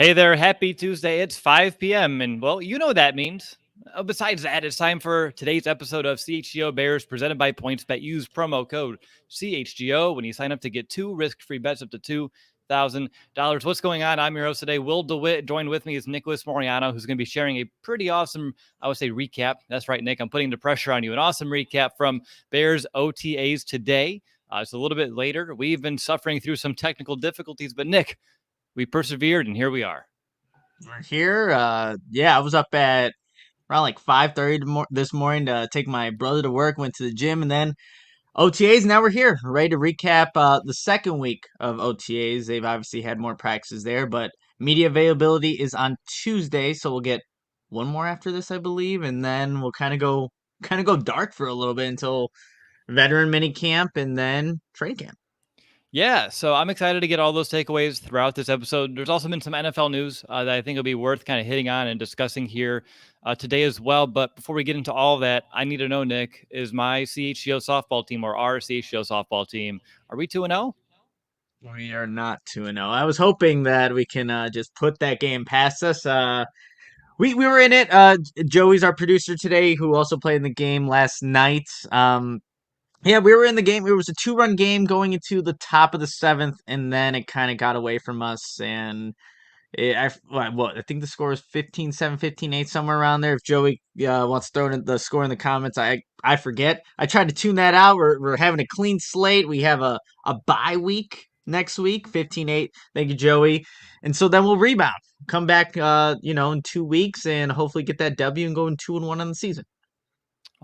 Hey there, happy Tuesday. It's 5 p.m. And well, you know what that means. Besides that, it's time for today's episode of CHGO Bears presented by PointsBet. Use promo code CHGO when you sign up to get two risk-free bets up to $2,000. What's going on? I'm your host today, Will DeWitt. Joined with me is Nicholas Moriano, who's going to be sharing a pretty awesome, I would say, recap. That's right, Nick. I'm putting the pressure on you. An awesome recap from Bears OTAs today. It's a little bit later. We've been suffering through some technical difficulties, but Nick, we persevered, and here we are. We're here. I was up at around like 5:30 this morning to take my brother to work. Went to the gym and then OTAs. Now we're here, ready to recap the second week of OTAs. They've obviously had more practices there, but media availability is on Tuesday, so we'll get one more after this, I believe, and then we'll kind of go dark for a little bit until veteran mini camp and then training camp. Yeah, so I'm excited to get all those takeaways throughout this episode. There's also been some NFL news that I think will be worth kind of hitting on and discussing here today as well. But before we get into all of that, I need to know, Nick, is my CHGO softball team or our CHGO softball team, are we 2-0? We are not 2-0. I was hoping that we can just put that game past us. We were in it. Joey's our producer today, who also played in the game last night. Yeah, we were in the game. It was a 2-run game going into the top of the seventh, and then it kind of got away from us. And I think the score is 15-7, 15-8, somewhere around there. If Joey wants to throw in the score in the comments, I forget. I tried to tune that out. We're having a clean slate. We have a bye week next week, 15-8. Thank you, Joey. And so then we'll rebound, come back, in 2 weeks, and hopefully get that W and go in 2-1 on the season.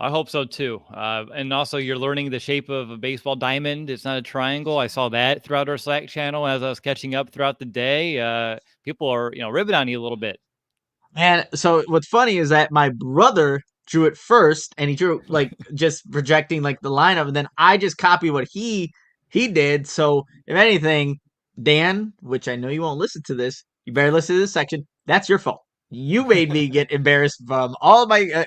I hope so too. And also, you're learning the shape of a baseball diamond. It's not a triangle. I saw that throughout our Slack channel as I was catching up throughout the day. People are, ribbing on you a little bit. And so what's funny is that my brother drew it first, and he drew like just projecting like the lineup, and then I just copied what he did. So if anything, Dan, which I know you won't listen to this, you better listen to this section. That's your fault. You made me get embarrassed from all of my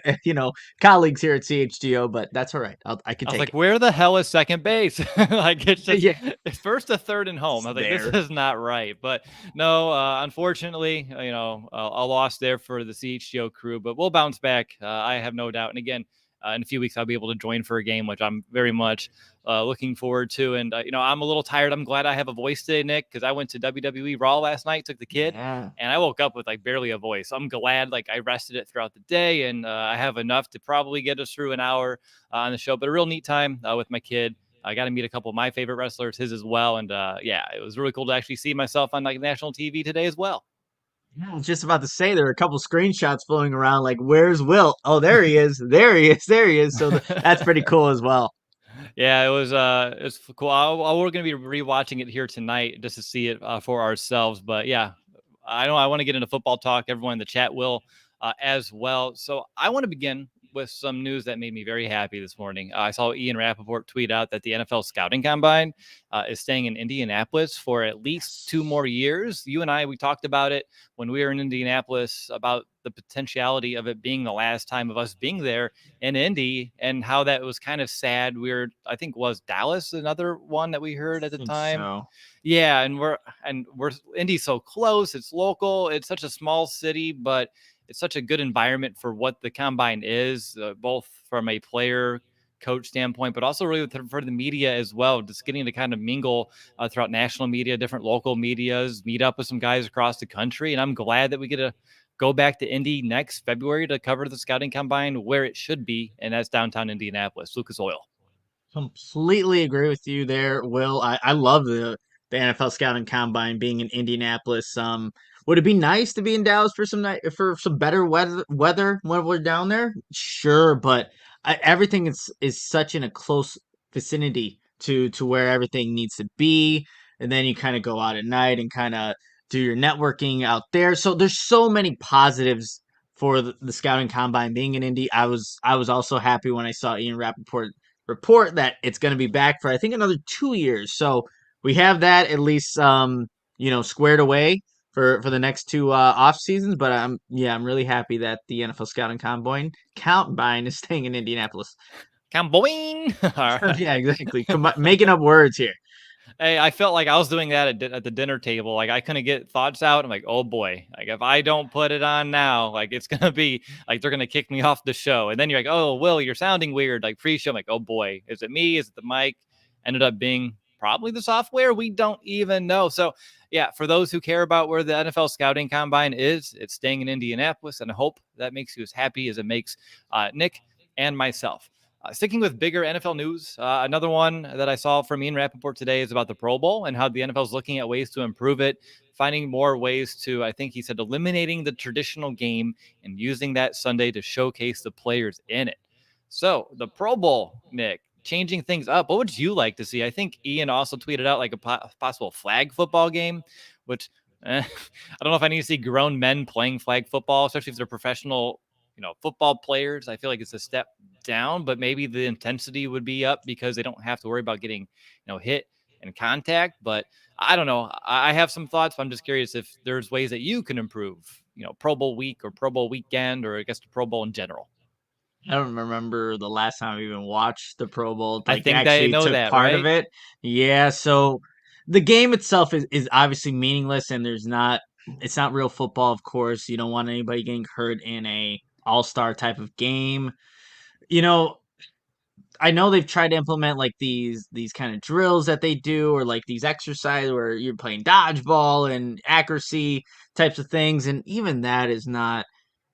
colleagues here at CHGO, but that's all right. I can I was take like, it. where the hell is second base? Like, it's just Yeah, it's first to third and home. I was like, there. this is not right. But no, unfortunately, a loss there for the CHGO crew, but we'll bounce back. I have no doubt. And again, in a few weeks, I'll be able to join for a game, which I'm very much looking forward to. And, I'm a little tired. I'm glad I have a voice today, Nick, because I went to WWE Raw last night, took the kid, Yeah. and I woke up with like barely a voice. I'm glad like I rested it throughout the day, and I have enough to probably get us through an hour on the show. But a real neat time with my kid. I got to meet a couple of my favorite wrestlers, his as well. And it was really cool to actually see myself on like national TV today as well. I was just about to say there are a couple screenshots floating around. Like, where's Will? Oh, there he is. There he is. There he is. So that's pretty cool as well. Yeah, it's cool. We're going to be rewatching it here tonight just to see it for ourselves. But yeah, I know I want to get into football talk. Everyone in the chat will as well. So I want to begin with some news that made me very happy this morning. I saw Ian Rappaport tweet out that the NFL Scouting Combine is staying in Indianapolis for at least 2 more years. You and I, we talked about it when we were in Indianapolis about the potentiality of it being the last time of us being there in Indy and how that was kind of sad. I think was Dallas another one that we heard at the time. So. Yeah, and we're Indy's so close. It's local. It's such a small city, but it's such a good environment for what the combine is, both from a player coach standpoint, but also really for the media as well, just getting to kind of mingle throughout national media, different local medias, meet up with some guys across the country. And I'm glad that we get to go back to Indy next February to cover the Scouting Combine where it should be, and that's downtown Indianapolis, Lucas Oil. Completely agree with you there, Will. I love the NFL Scouting Combine being in Indianapolis. Would it be nice to be in Dallas for some better weather when we're down there? Sure, but everything is such in a close vicinity to where everything needs to be, and then you kind of go out at night and kind of do your networking out there. So there's so many positives for the Scouting Combine being in Indy. I was also happy when I saw Ian Rappaport report that it's going to be back for I think another 2 years. So we have that at least squared away for the next two off seasons. But I'm really happy that the NFL Scouting Combine is staying in Indianapolis. Combine. All right. Yeah, exactly. Making up words here. Hey, I felt like I was doing that at the dinner table. Like I couldn't get thoughts out. I'm like, oh boy, like if I don't put it on now, like it's gonna be like they're gonna kick me off the show. And then you're like, oh, Will, you're sounding weird. Like pre-show, I'm like, oh boy, is it me? Is it the mic? Ended up being probably the software. We don't even know. So yeah, for those who care about where the NFL scouting combine is, it's staying in Indianapolis, and I hope that makes you as happy as it makes Nick and myself. Sticking with bigger NFL news, another one that I saw from Ian Rappaport today is about the Pro Bowl and how the NFL is looking at ways to improve it, finding more ways to, I think he said, eliminating the traditional game and using that Sunday to showcase the players in it. So the Pro Bowl, Nick, changing things up. What would you like to see? I think Ian also tweeted out like a possible flag football game, which I don't know if I need to see grown men playing flag football, especially if they're professional football players. I feel like it's a step down, but maybe the intensity would be up because they don't have to worry about getting, hit and contact. But I don't know. I have some thoughts, but I'm just curious if there's ways that you can improve, Pro Bowl week or Pro Bowl weekend, or I guess the Pro Bowl in general. I don't remember the last time I even watched the Pro Bowl, I like think they actually know took that, part of right? it. Yeah, so the game itself is obviously meaningless, and it's not real football, of course. You don't want anybody getting hurt in a all-star type of game. You know, I know they've tried to implement like these kind of drills that they do, or like these exercises where you're playing dodgeball and accuracy types of things, and even that is not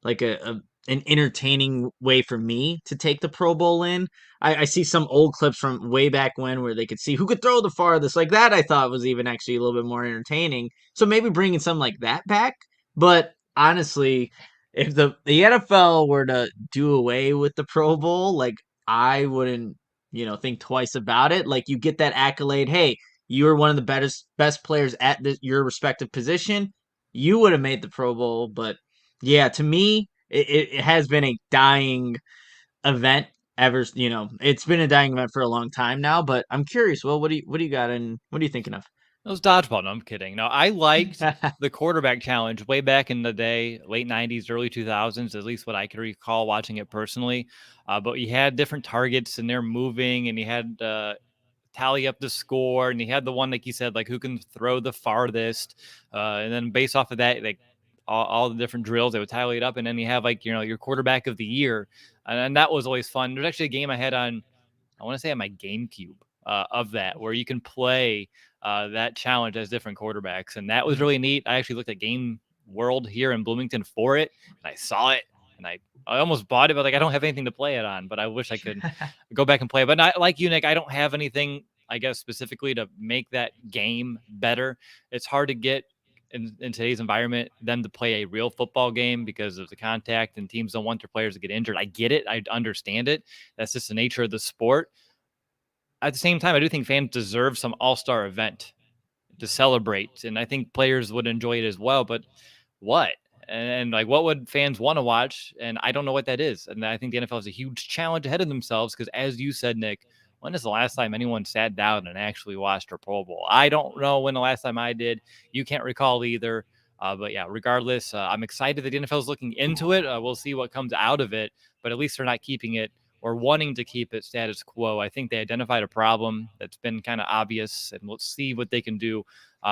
like an entertaining way for me to take the Pro Bowl in. I see some old clips from way back when where they could see who could throw the farthest. Like that, I thought was even actually a little bit more entertaining. So maybe bringing something like that back. But honestly, if the NFL were to do away with the Pro Bowl, like I wouldn't, think twice about it. Like you get that accolade, hey, you're one of the best players at your respective position. You would have made the Pro Bowl, but yeah, to me, it has been a dying event ever. It's been a dying event for a long time now. But I'm curious. Well, what do you got, and what are you thinking of? It was dodgeball. No, I'm kidding. No, I liked the quarterback challenge way back in the day, late 90s, early 2000s, at least what I can recall watching it personally. But you had different targets and they're moving, and you had tally up the score, and you had the one, like you said, like who can throw the farthest. And then based off of that, like all the different drills, they would tally it up. And then you have like, your quarterback of the year. And that was always fun. There's actually a game I had on, I want to say on my GameCube of that, where you can play that challenge as different quarterbacks. And that was really neat. I actually looked at Game World here in Bloomington for it, and I saw it, and I almost bought it, but like I don't have anything to play it on. But I wish I could go back and play. But not like you, Nick. I don't have anything, I guess, specifically to make that game better. It's hard to get in today's environment them to play a real football game because of the contact, and teams don't want their players to get injured. I get it. I understand it. That's just the nature of the sport. At the same time, I do think fans deserve some all-star event to celebrate, and I think players would enjoy it as well. But what? And like, what would fans want to watch? And I don't know what that is. And I think the NFL has a huge challenge ahead of themselves because, as you said, Nick, when is the last time anyone sat down and actually watched a Pro Bowl? I don't know when the last time I did. You can't recall either. But yeah, regardless, I'm excited that the NFL is looking into it. We'll see what comes out of it, but at least they're not keeping it or wanting to keep it status quo. I think they identified a problem that's been kind of obvious, and we'll see what they can do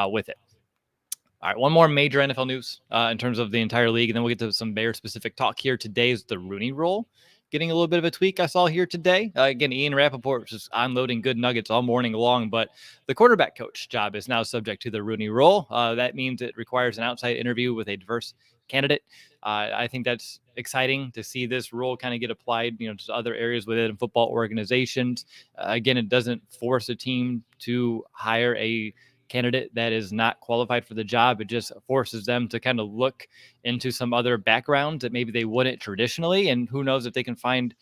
with it. All right, one more major NFL news in terms of the entire league, and then we'll get to some Bear-specific talk here. Today is the Rooney Rule getting a little bit of a tweak I saw here today. Again, Ian Rappaport was just unloading good nuggets all morning long, but the quarterback coach job is now subject to the Rooney Rule. That means it requires an outside interview with a diverse candidate. I think that's exciting to see this rule kind of get applied, to other areas within football organizations. Again, it doesn't force a team to hire a candidate that is not qualified for the job. It just forces them to kind of look into some other backgrounds that maybe they wouldn't traditionally. And who knows if they can find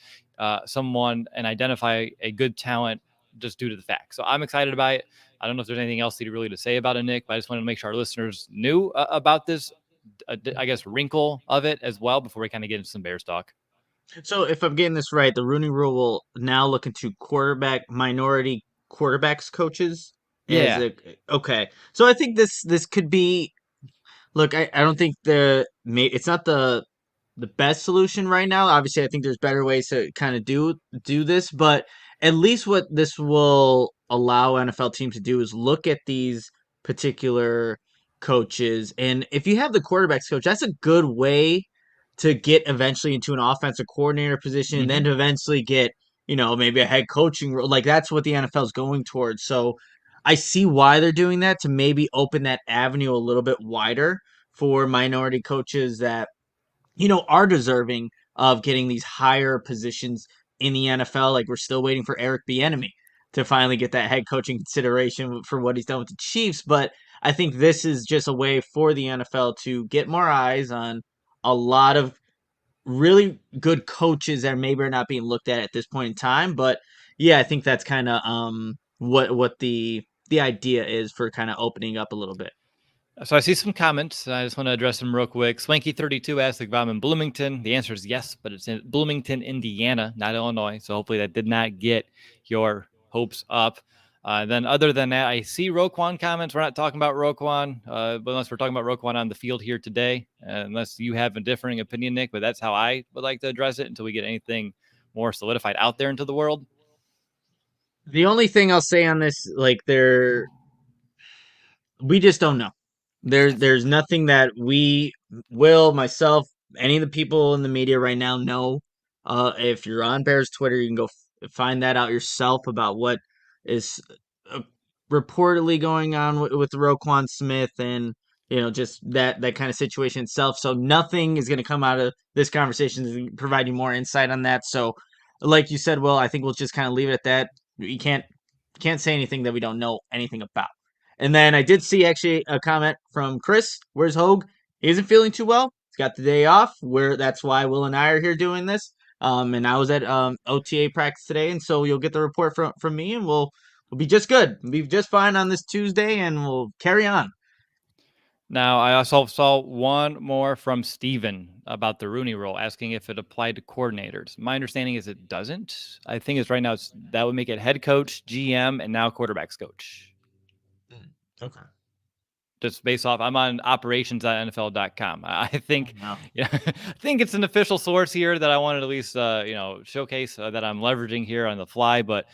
someone and identify a good talent just due to the fact. So I'm excited about it. I don't know if there's anything else really to say about it, Nick, but I just wanted to make sure our listeners knew about this, I guess, wrinkle of it as well before we kind of get into some Bears talk. So if I'm getting this right, the Rooney Rule will now look into minority quarterbacks coaches as Yeah. a okay. So I think this could be. Look, I don't think it's not the best solution right now. Obviously, I think there's better ways to kind of do this, but at least what this will allow NFL teams to do is look at these particular coaches. And if you have the quarterbacks coach, that's a good way to get eventually into an offensive coordinator position and then Hmm. to eventually get, maybe a head coaching role. Like that's what the NFL is going towards. So I see why they're doing that to maybe open that avenue a little bit wider for minority coaches that are deserving of getting these higher positions in the NFL. Like we're still waiting for Eric Bieniemy to finally get that head coaching consideration for what he's done with the Chiefs. But I think this is just a way for the NFL to get more eyes on a lot of really good coaches that maybe are not being looked at this point in time. But yeah, I think that's kind of what the idea is for kind of opening up a little bit. So I see some comments. I just want to address them real quick. Swanky32 asked if I'm in Bloomington. The answer is yes, but it's in Bloomington, Indiana, not Illinois. So hopefully that did not get your hopes up. Then other than that, I see Roquan comments. We're not talking about Roquan, but unless we're talking about Roquan on the field here today, unless you have a differing opinion, Nick, but that's how I would like to address it until we get anything more solidified out there into the world. The only thing I'll say on this, like we just don't know. There's nothing that myself, any of the people in the media right now know. If you're on Bears Twitter, you can go find that out yourself about what is uh, reportedly going on with Roquan Smith and just that kind of situation itself. So nothing is going to come out of this conversation to provide you more insight on that. So, like you said, I think we'll just kind of leave it at that. You can't say anything that we don't know anything about. And then I did see actually a comment from Chris. Where's Hogue? He isn't feeling too well. He's got the day off. That's why Will and I are here doing this. And I was at OTA practice today, and so you'll get the report from me, and we'll be just good. We'll be just fine on this Tuesday, and we'll carry on. Now, I also saw one more from Steven about the Rooney Rule, asking if it applied to coordinators. My understanding is it doesn't. I think it's right now that would make it head coach, GM, and now quarterbacks coach. Okay. Just based off, I'm on operations.nfl.com. I think, No. yeah, I think it's an official source here that I wanted to at least, showcase that I'm leveraging here on the fly. But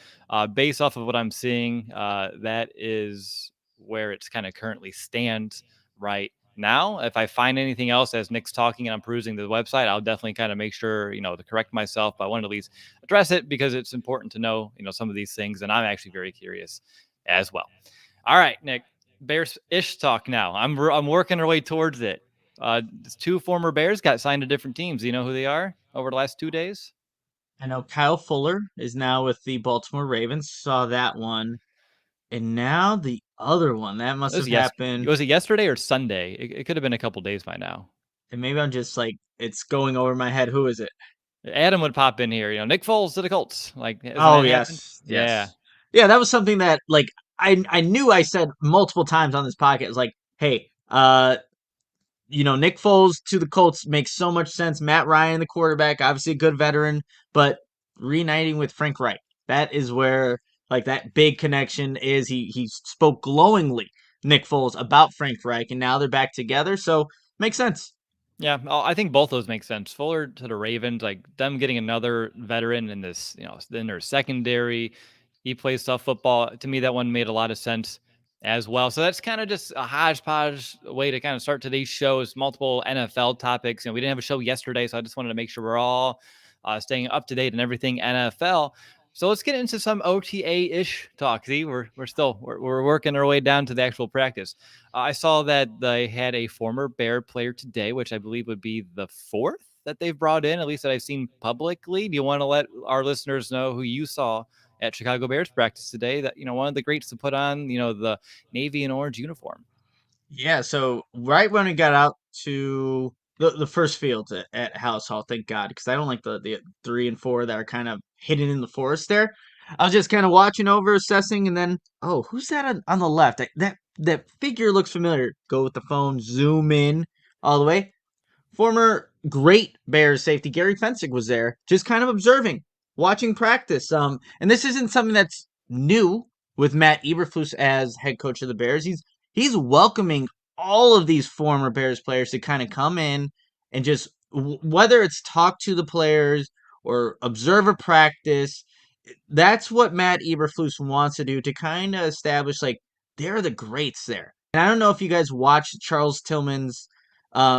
based off of what I'm seeing, that is where it's kind of currently stands right now. If I find anything else as Nick's talking and I'm perusing the website, I'll definitely kind of make sure, to correct myself. But I wanted to at least address it because it's important to know, some of these things. And I'm actually very curious as well. All right, Nick. Bears-ish talk now. I'm working our way towards it. Two former Bears got signed to different teams. Do you know who they are over the last 2 days? I know Kyle Fuller is now with the Baltimore Ravens. Saw that one. And now the other one. That must have happened. Was it yesterday or Sunday? It could have been a couple days by now. And maybe I'm just like, it's going over my head. Who is it? Adam would pop in here. Nick Foles to the Colts. Like, Oh, that yes. happened? Yes. Yeah. Yeah, that was something that, like, I knew I said multiple times on this podcast. It was like, hey, Nick Foles to the Colts makes so much sense. Matt Ryan, the quarterback, obviously a good veteran, but reuniting with Frank Reich. That is where like that big connection is. He spoke glowingly, Nick Foles, about Frank Reich, and now they're back together. So makes sense. Yeah, I think both those make sense. Fuller to the Ravens, like them getting another veteran in this, in their secondary. He plays tough football. To me, that one made a lot of sense as well. So that's kind of just a hodgepodge way to kind of start today's show. Is multiple NFL topics. We didn't have a show yesterday, so I just wanted to make sure we're all staying up to date and everything NFL. So let's get into some OTA-ish talk. See, we're working our way down to the actual practice. I saw that they had a former Bear player today, which I believe would be the fourth that they've brought in, at least that I've seen publicly. Do you want to let our listeners know who you saw at Chicago Bears practice today? That one of the greats to put on the navy and orange uniform. Yeah. So right when we got out to the first fields at House Hall, thank God, because I don't like the 3 and 4 that are kind of hidden in the forest there. I was just kind of watching over, assessing, and then, oh, who's that on the left? That figure looks familiar. Go with the phone, zoom in all the way. Former great Bears safety Gary Fencik was there, just kind of observing, watching practice. And this isn't something that's new with Matt Eberflus as head coach of the Bears. He's welcoming all of these former Bears players to kind of come in and just whether it's talk to the players or observe a practice, that's what Matt Eberflus wants to do to kind of establish like they're the greats there. And I don't know if you guys watched Charles Tillman's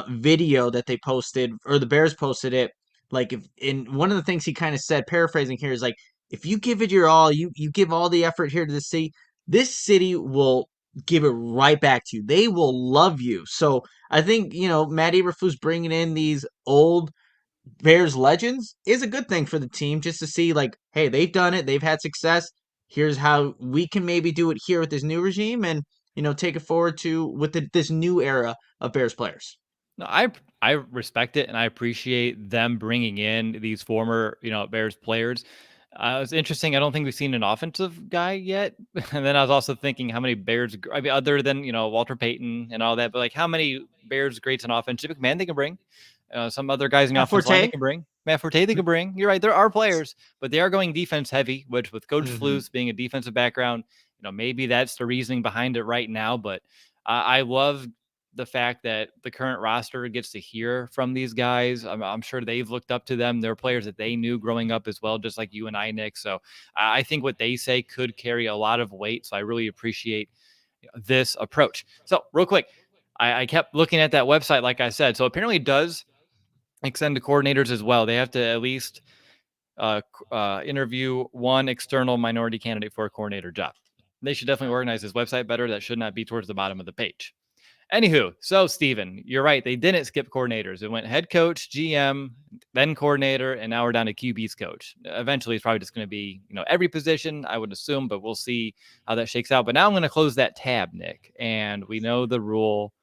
video that they posted or the Bears posted it. Like if in one of the things he kind of said, paraphrasing here, is like if you give it your all, you give all the effort here to the city, this city will give it right back to you. They will love you. So I think Matt Eberflus bringing in these old Bears legends is a good thing for the team just to see like, hey, they've done it, they've had success. Here's how we can maybe do it here with this new regime, and take it forward to with this new era of Bears players. No, I respect it and I appreciate them bringing in these former Bears players. It's interesting. I don't think we've seen an offensive guy yet. And then I was also thinking how many Bears, I mean, other than Walter Payton and all that, but like how many Bears greats on offense, Jim McMahon they can bring. Some other guys in the offensive line they can bring. Matt Forte they can bring. You're right. There are players, but they are going defense heavy, which with Coach Flus being a defensive background, maybe that's the reasoning behind it right now. But I love the fact that the current roster gets to hear from these guys. I'm sure they've looked up to them. They're players that they knew growing up as well, just like you and I, Nick. So I think what they say could carry a lot of weight. So I really appreciate this approach. So real quick, I kept looking at that website, like I said. So apparently it does extend to coordinators as well. They have to at least interview one external minority candidate for a coordinator job. They should definitely organize this website better. That should not be towards the bottom of the page. Anywho, so Steven, you're right. They didn't skip coordinators. It went head coach, GM, then coordinator, and now we're down to QB's coach. Eventually, it's probably just going to be, every position, I would assume, but we'll see how that shakes out. But now I'm going to close that tab, Nick, and we know the rule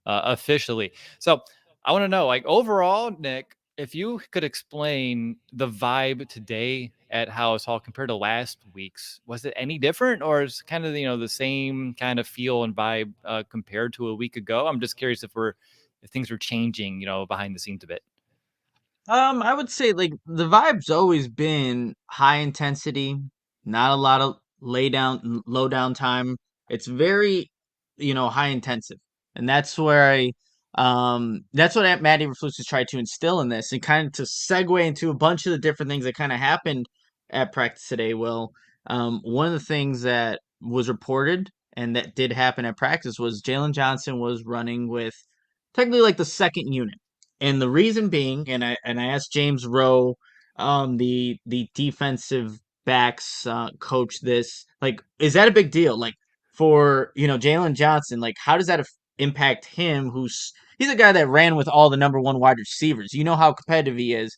officially. So I want to know, like, overall, Nick, if you could explain the vibe today at House Hall compared to last week's, was it any different, or is kind of the same kind of feel and vibe compared to a week ago? I'm just curious if things are changing, behind the scenes a bit. I would say like the vibe's always been high intensity, not a lot of low down time. It's very, high intensive. And that's what Matt Eberflus has tried to instill in this and kind of to segue into a bunch of the different things that kind of happened at practice today. Well, one of the things that was reported and that did happen at practice was Jalen Johnson was running with technically like the second unit. And the reason being, and I asked James Rowe, the defensive backs coach, this like, is that a big deal? Like for Jalen Johnson, like how does that impact him? He's a guy that ran with all the number one wide receivers. You know how competitive he is.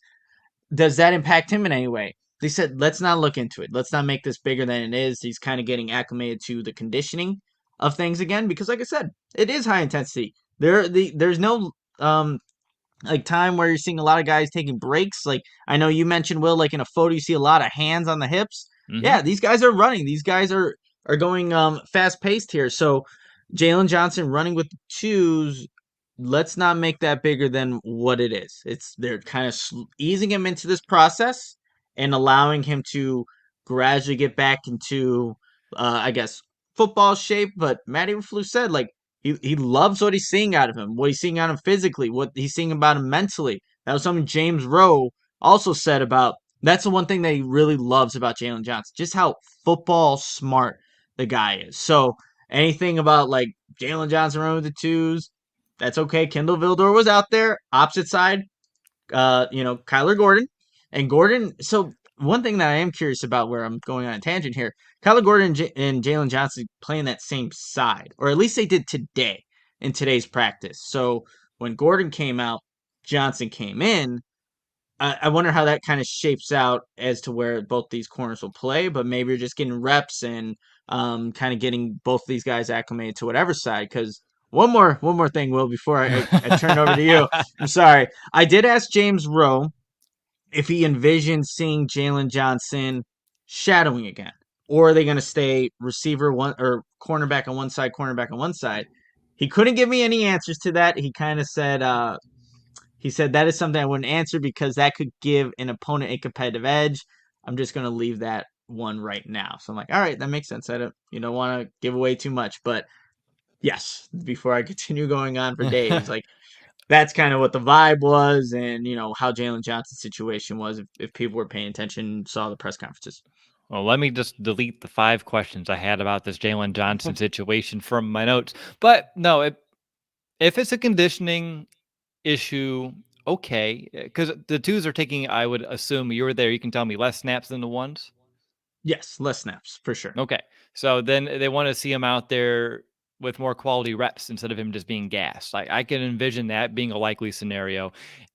Does that impact him in any way? They said, let's not look into it. Let's not make this bigger than it is. He's kind of getting acclimated to the conditioning of things again because, like I said, it is high intensity. There's no like time where you're seeing a lot of guys taking breaks. Like I know you mentioned, Will, like in a photo you see a lot of hands on the hips. Mm-hmm. Yeah, these guys are running. These guys are going fast paced here. So Jalen Johnson running with the twos. Let's not make that bigger than what it is. They're kind of easing him into this process and allowing him to gradually get back into, I guess, football shape. But Matt Eberflus said, like, he loves what he's seeing out of him, what he's seeing out of him physically, what he's seeing about him mentally. That was something James Rowe also said about. That's the one thing that he really loves about Jalen Johnson, just how football smart the guy is. So anything about like Jalen Johnson running with the twos, that's okay. Kendall Vildor was out there, opposite side. Kyler Gordon and Gordon. So one thing that I am curious about, where I'm going on a tangent here, Kyler Gordon and Jalen Johnson playing that same side, or at least they did today in today's practice. So when Gordon came out, Johnson came in. I wonder how that kind of shapes out as to where both these corners will play, but maybe you're just getting reps and kind of getting both these guys acclimated to whatever side. Because one more thing, Will, before I turn over to you. I'm sorry. I did ask James Rowe if he envisions seeing Jalen Johnson shadowing again, or are they going to stay receiver one or cornerback on one side, cornerback on one side? He couldn't give me any answers to that. He kind of said, he said that is something I wouldn't answer because that could give an opponent a competitive edge. I'm just going to leave that one right now. So I'm like, all right, that makes sense. You don't want to give away too much, but yes, before I continue going on for days, like that's kind of what the vibe was, and how Jalen Johnson's situation was. If people were paying attention, saw the press conferences. Well, let me just delete the 5 questions I had about this Jalen Johnson situation from my notes. But no, if it's a conditioning issue, okay, because the twos are taking, I would assume you were there, you can tell me less snaps than the ones? Yes, less snaps for sure. Okay. So then they want to see him out there with more quality reps instead of him just being gassed. I can envision that being a likely scenario.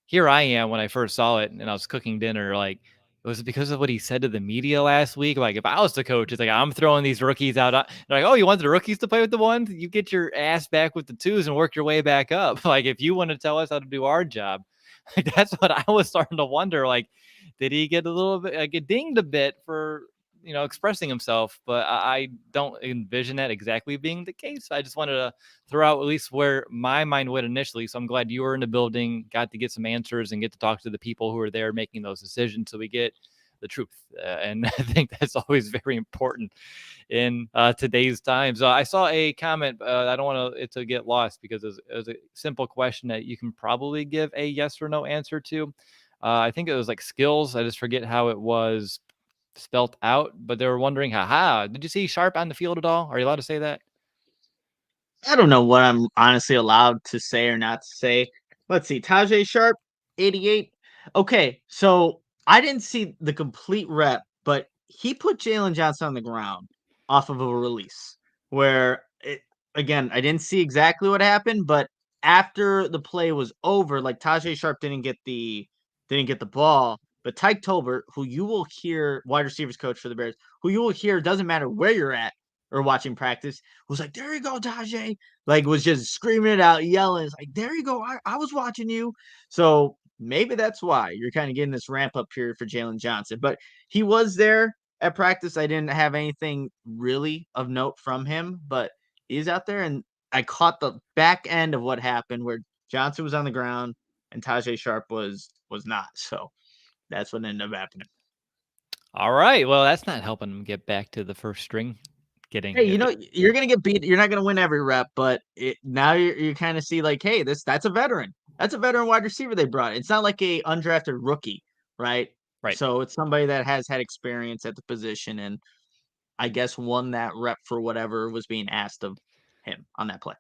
Here I am when I first saw it and I was cooking dinner, like, was it because of what he said to the media last week? Like, if I was the coach, it's like, I'm throwing these rookies out. They're like, oh, you want the rookies to play with the ones? You get your ass back with the twos and work your way back up. Like, if you want to tell us how to do our job, that's what I was starting to wonder. Like, did he get a little bit, get dinged a bit for expressing himself, but I don't envision that exactly being the case. I just wanted to throw out at least where my mind went initially. So I'm glad you were in the building, got to get some answers and get to talk to the people who are there making those decisions so we get the truth. And I think that's always very important in today's times. I saw a comment. I don't want it to get lost because it was a simple question that you can probably give a yes or no answer to. I think it was like skills. I just forget how it was spelt out, but they were wondering, haha, did you see Sharpe on the field at all? Are you allowed to say that? I don't know what I'm honestly allowed to say or not to say. Let's see. Tajae Sharpe, 88. Okay, so I didn't see the complete rep, but he put Jalen Johnson on the ground off of a release where again, I didn't see exactly what happened, but after the play was over, like Tajae Sharpe didn't get the ball, but Tyke Tolbert, who you will hear, wide receivers coach for the Bears, who you will hear doesn't matter where you're at or watching practice, was like, there you go, Tajae. Like, was just screaming it out, yelling. It's like, there you go. I was watching you. So maybe that's why you're kind of getting this ramp up period for Jalen Johnson. But he was there at practice. I didn't have anything really of note from him, but he's out there. And I caught the back end of what happened where Johnson was on the ground and Tajae Sharpe was not. So that's what ended up happening. All right. Well, that's not helping them get back to the first string. Getting Hey, it. you're gonna get beat. You're not gonna win every rep, but now you kind of see like, hey, that's a veteran. That's a veteran wide receiver they brought. It's not like a undrafted rookie, right? Right. So it's somebody that has had experience at the position, and I guess won that rep for whatever was being asked of him on that play.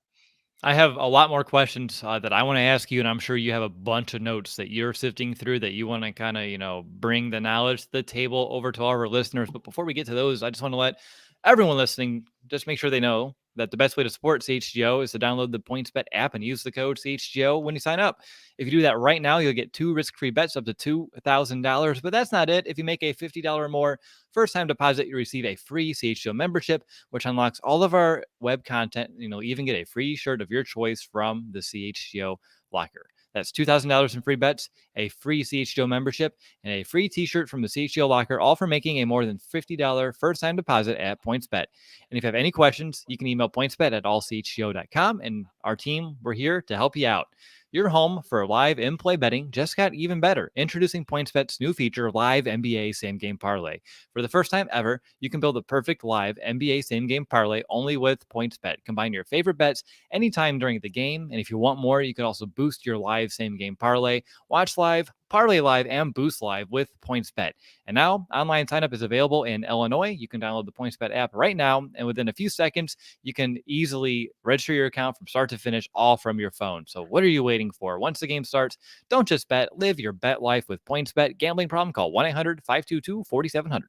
I have a lot more questions that I want to ask you, and I'm sure you have a bunch of notes that you're sifting through that you want to kind of, bring the knowledge to the table over to all of our listeners. But before we get to those, I just want to let everyone listening just make sure they know that the best way to support CHGO is to download the PointsBet app and use the code CHGO when you sign up. If you do that right now, you'll get 2 risk-free bets up to $2,000. But that's not it. If you make a $50 or more first-time deposit, you receive a free CHGO membership, which unlocks all of our web content. Even get a free shirt of your choice from the CHGO locker. That's $2,000 in free bets, a free CHGO membership, and a free t-shirt from the CHGO locker, all for making a more than $50 first-time deposit at PointsBet. And if you have any questions, you can email pointsbet@allchgo.com, and our team, we're here to help you out. Your home for live in-play betting just got even better. Introducing PointsBet's new feature, Live NBA Same Game Parlay. For the first time ever, you can build a perfect live NBA Same Game Parlay only with PointsBet. Combine your favorite bets anytime during the game, and if you want more, you can also boost your live Same Game Parlay. Watch live, parlay live, and boost live with PointsBet. And now, online signup is available in Illinois. You can download the PointsBet app right now, and within a few seconds, you can easily register your account from start to finish, all from your phone. So what are you waiting for? Once the game starts, don't just bet, live your bet life with PointsBet. Gambling problem? Call 1-800-522-4700.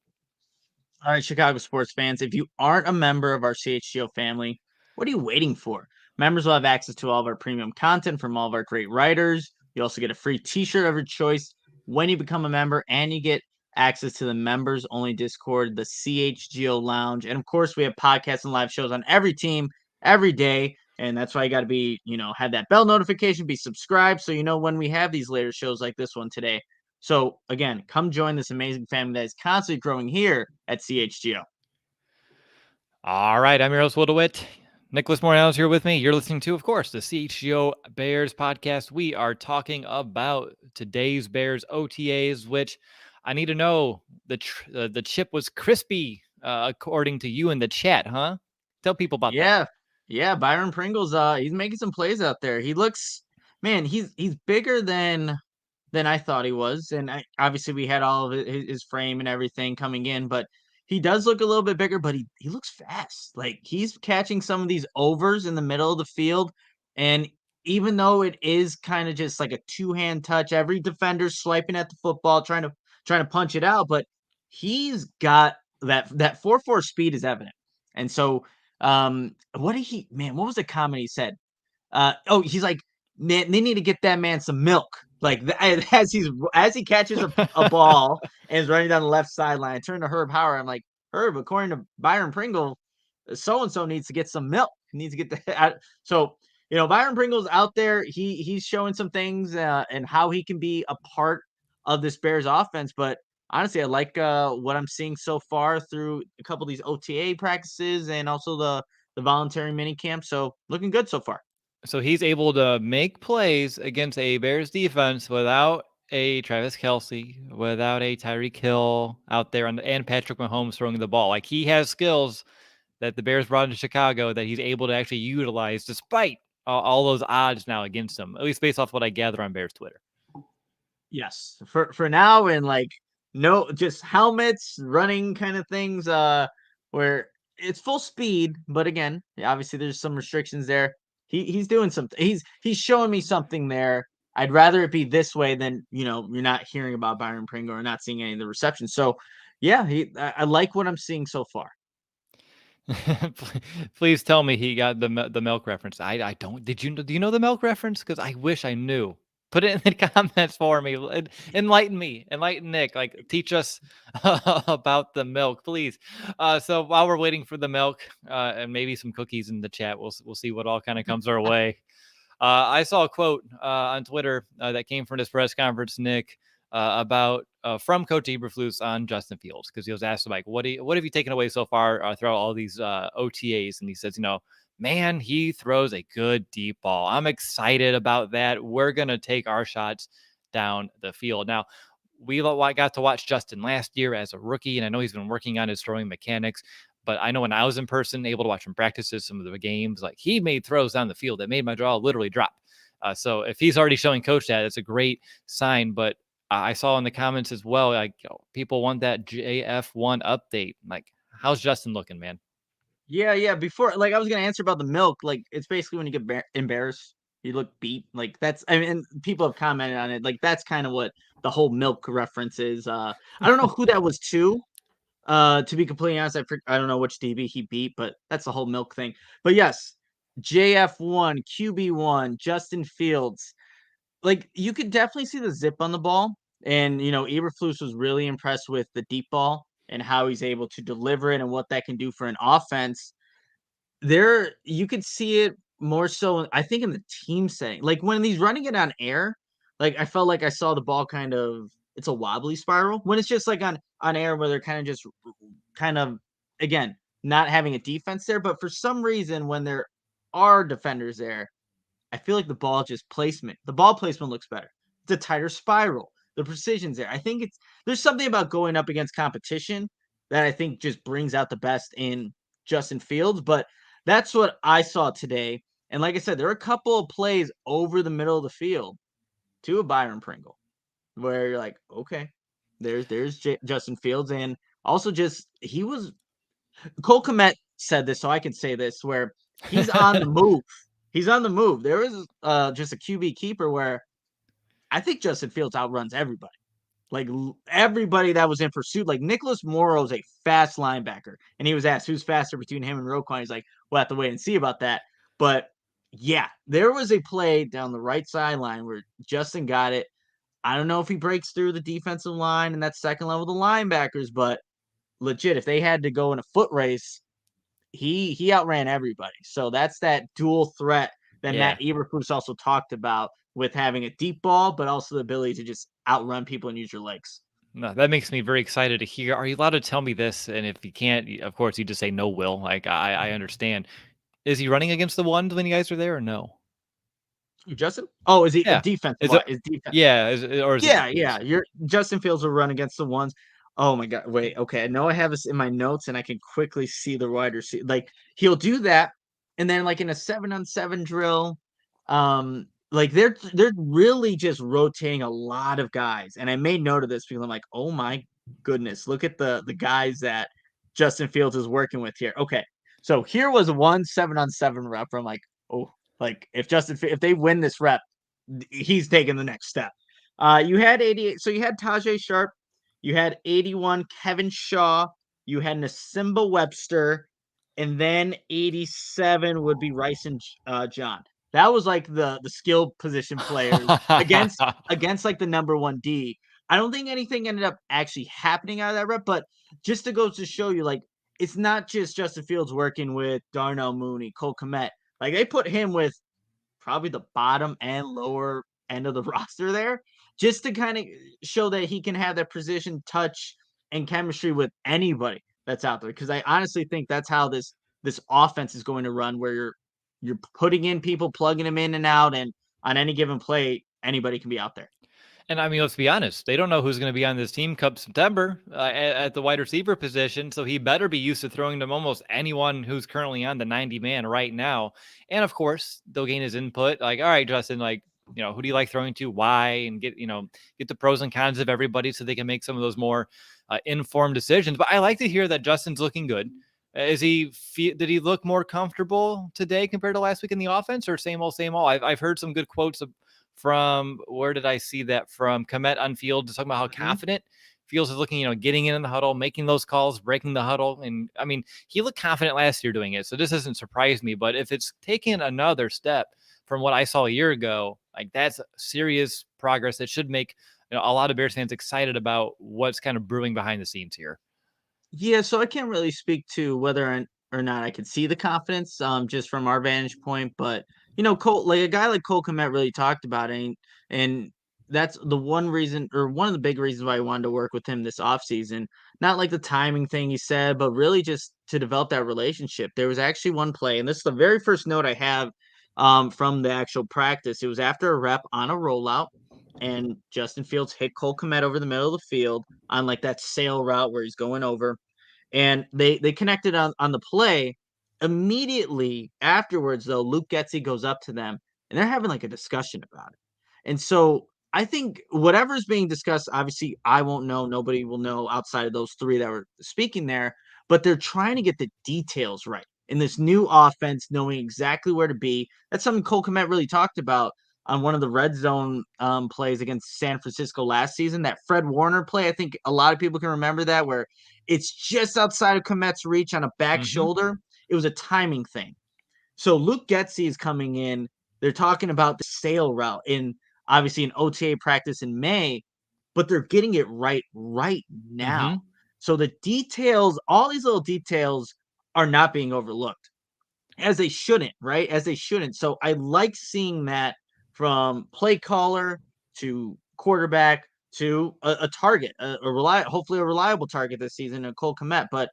All right, Chicago sports fans, if you aren't a member of our CHGO family, what are you waiting for? Members will have access to all of our premium content from all of our great writers. You also get a free t-shirt of your choice when you become a member, and you get access to the members only Discord, the CHGO Lounge. And of course, we have podcasts and live shows on every team every day. And that's why you got to be, have that bell notification, be subscribed so you know when we have these later shows like this one today. So again, come join this amazing family that is constantly growing here at CHGO. All right, I'm your host, Will DeWitt. Nicholas Morales here with me. You're listening to, of course, the CHGO Bears Podcast. We are talking about today's Bears OTAs, which I need to know the chip was crispy, according to you in the chat, huh? Tell people about that. Yeah. Byron Pringle's he's making some plays out there. He looks, man, he's bigger than I thought he was, and obviously we had all of his frame and everything coming in, but he does look a little bit bigger, but he looks fast. Like he's catching some of these overs in the middle of the field. And even though it is kind of just like a two-hand touch, every defender's swiping at the football, trying to punch it out, but he's got that 4.4 speed is evident. And so what was the comment he said? He's like, man, they need to get that man some milk. Like as he catches a ball and is running down the left sideline, I turn to Herb Howard. I'm like, Herb, according to Byron Pringle, so and so needs to get some milk. He needs to get that. So Byron Pringle's out there. He's showing some things and how he can be a part of this Bears offense. But honestly, I like what I'm seeing so far through a couple of these OTA practices and also the voluntary mini camp. So looking good so far. So he's able to make plays against a Bears defense without a Travis Kelce, without a Tyreek Hill out there, and Patrick Mahomes throwing the ball. Like he has skills that the Bears brought into Chicago that he's able to actually utilize despite all those odds now against him, at least based off what I gather on Bears Twitter. Yes, for now, and like no, just helmets, running kind of things, where it's full speed, but again, obviously there's some restrictions there. He's doing something. He's showing me something there. I'd rather it be this way than you're not hearing about Byron Pringle or not seeing any of the receptions. So, yeah, I like what I'm seeing so far. Please tell me he got the milk reference. I don't. Do you know the milk reference? Because I wish I knew. Put it in the comments for me. Enlighten me. Enlighten Nick. Like teach us about the milk, please. So while we're waiting for the milk and maybe some cookies in the chat, we'll see what all kind of comes our way. I saw a quote on Twitter that came from this press conference, Nick, about from Coach Eberflus on Justin Fields, because he was asked like, what have you taken away so far throughout all these OTAs? And he says, man, he throws a good deep ball. I'm excited about that. We're gonna take our shots down the field. Now, we got to watch Justin last year as a rookie, and I know he's been working on his throwing mechanics. But I know when I was in person, able to watch him practices, some of the games, like he made throws down the field that made my jaw literally drop. So if he's already showing coach that, it's a great sign. But I saw in the comments as well, like people want that JF1 update. Like, how's Justin looking, man? Yeah. Before, like, I was gonna answer about the milk. Like, it's basically when you get embarrassed, you look beat. Like that's. I mean, people have commented on it. Like that's kind of what the whole milk reference is. I don't know who that was to. To be completely honest, I don't know which DB he beat, but that's the whole milk thing. But yes, JF1, QB1, Justin Fields. Like you could definitely see the zip on the ball. And Eberflus was really impressed with the deep ball and how he's able to deliver it and what that can do for an offense. There you could see it more so, I think, in the team setting. Like when he's running it on air, like I felt like I saw the ball kind of it's a wobbly spiral. When it's just like on air where they're kind of again not having a defense there, but for some reason when there are defenders there, I feel like the ball placement looks better. It's a tighter spiral. The precision's there. I think there's something about going up against competition that I think just brings out the best in Justin Fields, but that's what I saw today. And like I said, there are a couple of plays over the middle of the field to a Byron Pringle where you're like, okay, there's Justin Fields. And also just Cole Kmet said this, so I can say this, where he's on the move. He's on the move. There was just a QB keeper where I think Justin Fields outruns everybody. Like everybody that was in pursuit. Like Nicholas Morrow is a fast linebacker. And he was asked who's faster between him and Roquan. He's like, we'll have to wait and see about that. But yeah, there was a play down the right sideline where Justin got it. I don't know if he breaks through the defensive line and that second level of the linebackers, but legit, if they had to go in a foot race, he outran everybody. So that's that dual threat that Matt Eberflus also talked about with having a deep ball, but also the ability to just outrun people and use your legs. No, that makes me very excited to hear. Are you allowed to tell me this? And if you can't, of course, you just say no, Will. Like I understand. Is he running against the ones when you guys are there or no? Justin? Oh, is he Yeah. defense? Is defense? Yeah, Your Justin Fields will run against the ones. Oh my God! Wait, okay. I know I have this in my notes, and I can quickly see the wide receiver. Like he'll do that, and then like in a 7-on-7 drill, like they're really just rotating a lot of guys. And I made note of this because I'm like, oh my goodness, look at the guys that Justin Fields is working with here. Okay. So here was one 7-on-7 rep. I'm like, oh, like if they win this rep, he's taking the next step. You had 88. So you had Tajae Sharpe, you had 81 Kevin Shaw, you had Nasimba Webster, and then 87 would be Rice and John. That was like the skill position players against like the number one D. I don't think anything ended up actually happening out of that rep, but just to go to show you, like, it's not just Justin Fields working with Darnell Mooney, Cole Kmet. Like, they put him with probably the bottom and lower end of the roster there, just to kind of show that he can have that precision, touch, and chemistry with anybody that's out there. Because I honestly think that's how this offense is going to run, where you're putting in people, plugging them in and out, and on any given play, anybody can be out there. And I mean, let's be honest, they don't know who's going to be on this team come September at the wide receiver position. So he better be used to throwing to almost anyone who's currently on the 90 man right now. And of course, they'll gain his input. Like, all right, Justin, like, who do you like throwing to? Why? And get the pros and cons of everybody so they can make some of those more informed decisions. But I like to hear that Justin's looking good. Did he look more comfortable today compared to last week in the offense, or same old, same old? I've heard some good quotes from, where did I see that from? Kmet on field, talking about how confident Fields is looking, getting in the huddle, making those calls, breaking the huddle. And I mean, he looked confident last year doing it. So this doesn't surprise me, but if it's taken another step from what I saw a year ago, like, that's serious progress that should make a lot of Bears fans excited about what's kind of brewing behind the scenes here. Yeah, so I can't really speak to whether or not I could see the confidence, just from our vantage point. But Cole, like a guy like Cole Kmet really talked about it, and that's the one reason, or one of the big reasons why I wanted to work with him this offseason. Not like the timing thing he said, but really just to develop that relationship. There was actually one play, and this is the very first note I have from the actual practice. It was after a rep on a rollout, and Justin Fields hit Cole Kmet over the middle of the field on like that sail route where he's going over, and they connected on the play. Immediately afterwards, though, Luke Getsy goes up to them and they're having like a discussion about it. And so I think whatever's being discussed, obviously I won't know, nobody will know outside of those three that were speaking there, but they're trying to get the details right in this new offense, knowing exactly where to be. That's something Cole Kmet really talked about on one of the red zone plays against San Francisco last season. That Fred Warner play, I think a lot of people can remember that, where it's just outside of Kmet's reach on a back shoulder. It was a timing thing. So Luke Getsy is coming in. They're talking about the sail route in, obviously, an OTA practice in May, but they're getting it right now. So the details, all these little details, are not being overlooked, as they shouldn't, right? As they shouldn't. So I like seeing that from play caller to quarterback to a target, hopefully a reliable target this season, a Cole Kmet. But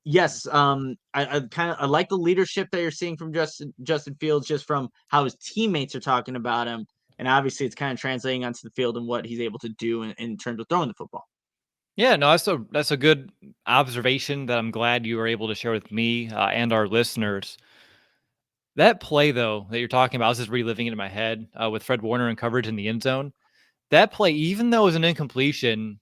yes, I like the leadership that you're seeing from Justin Fields, just from how his teammates are talking about him, and obviously it's kind of translating onto the field and what he's able to do in terms of throwing the football. Yeah, no, that's a good observation that I'm glad you were able to share with me and our listeners. That play, though, that you're talking about, I was just reliving it in my head with Fred Warner in coverage in the end zone. That play, even though it was an incompletion,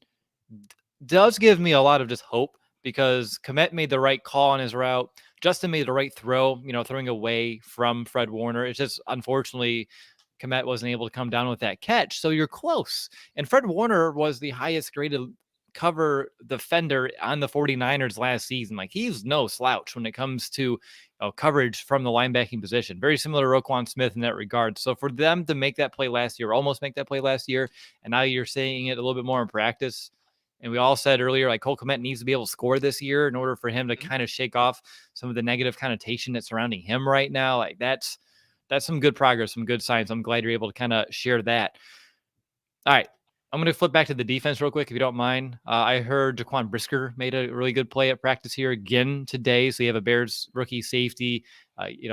does give me a lot of just hope, because Kmet made the right call on his route. Justin made the right throw, throwing away from Fred Warner. It's just, unfortunately, Kmet wasn't able to come down with that catch. So you're close. And Fred Warner was the highest graded cover defender on the 49ers last season. Like, he's no slouch when it comes to coverage from the linebacking position. Very similar to Roquan Smith in that regard. So for them to make that play last year, almost make that play last year, and now you're seeing it a little bit more in practice. And we all said earlier, like, Cole Kmet needs to be able to score this year in order for him to kind of shake off some of the negative connotation that's surrounding him right now. Like, that's some good progress, some good signs. I'm glad you're able to kind of share that. All right. I'm going to flip back to the defense real quick, if you don't mind. I heard Jaquan Brisker made a really good play at practice here again today. So you have a Bears rookie safety,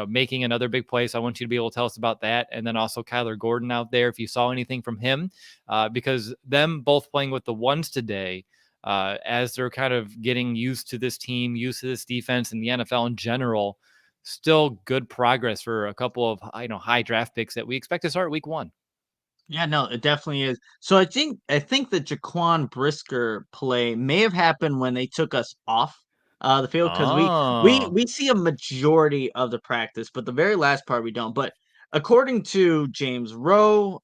making another big play. So I want you to be able to tell us about that. And then also Kyler Gordon out there, if you saw anything from him, because them both playing with the ones today, as they're kind of getting used to this team, used to this defense, and the NFL in general, still good progress for a couple of high draft picks that we expect to start week 1. Yeah, no, it definitely is. So I think the Jaquan Brisker play may have happened when they took us off the field, because Oh, we see a majority of the practice, but the very last part we don't. But according to James Rowe,